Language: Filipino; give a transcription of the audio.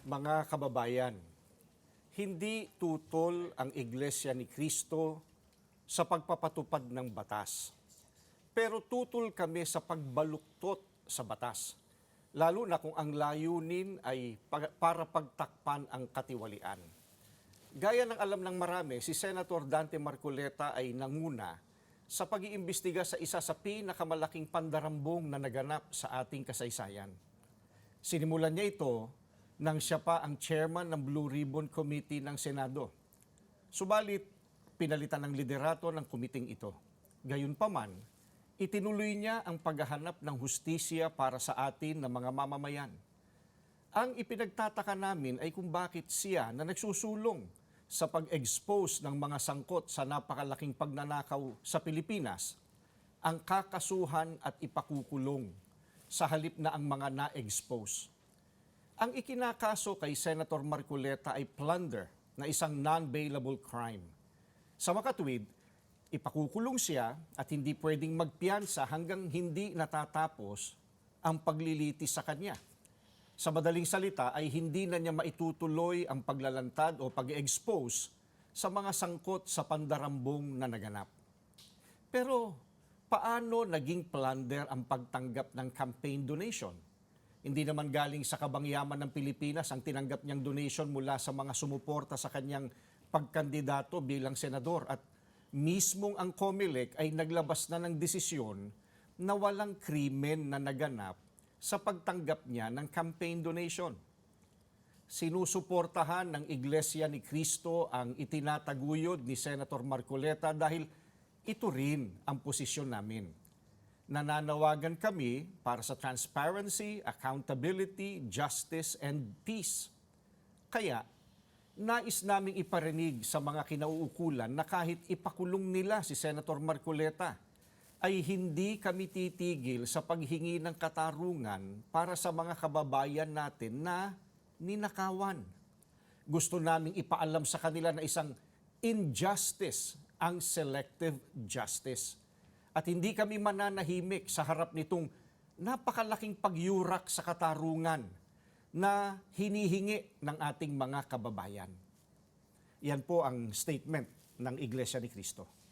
Mga kababayan, hindi tutol ang Iglesia ni Cristo sa pagpapatupad ng batas. Pero tutol kami sa pagbaluktot sa batas, lalo na kung ang layunin ay para pagtakpan ang katiwalian. Gaya ng alam ng marami, si Senator Dante Marcoleta ay nanguna sa pag-iimbestiga sa isa sa pinakamalaking pandarambong na naganap sa ating kasaysayan. Sinimulan niya ito nang siya pa ang chairman ng Blue Ribbon Committee ng Senado. Subalit, pinalitan ng liderato ng kumiting ito. Gayunpaman, itinuloy niya ang paghahanap ng hustisya para sa atin na mga mamamayan. Ang ipinagtataka namin ay kung bakit siya na nagsusulong sa pag-expose ng mga sangkot sa napakalaking pagnanakaw sa Pilipinas ang kakasuhan at ipakukulong sa halip na ang mga na-expose. Ang ikinakaso kay Senator Marcoleta ay plunder na isang non-bailable crime. Sa makatuwid, ipakukulong siya at hindi pwedeng magpiyansa hanggang hindi natatapos ang paglilitis sa kanya. Sa madaling salita ay hindi na niya maitutuloy ang paglalantad o pag-expose sa mga sangkot sa pandarambong na naganap. Pero paano naging plunder ang pagtanggap ng campaign donation? Hindi naman galing sa kabangyaman ng Pilipinas ang tinanggap niyang donation mula sa mga sumuporta sa kanyang pagkandidato bilang senador at mismong ang COMELEC ay naglabas na ng desisyon na walang krimen na naganap sa pagtanggap niya ng campaign donation. Sinusuportahan ng Iglesia ni Cristo ang itinataguyod ni Senator Marcoleta dahil ito rin ang posisyon namin. Nananawagan kami para sa transparency, accountability, justice, and peace. Kaya, nais naming iparinig sa mga kinauukulan na kahit ipakulong nila si Senator Marcoleta, ay hindi kami titigil sa paghingi ng katarungan para sa mga kababayan natin na ninakawan. Gusto naming ipaalam sa kanila na isang injustice ang selective justice. At hindi kami mananahimik sa harap nitong napakalaking pagyurak sa katarungan na hinihingi ng ating mga kababayan. Yan po ang statement ng Iglesia ni Cristo.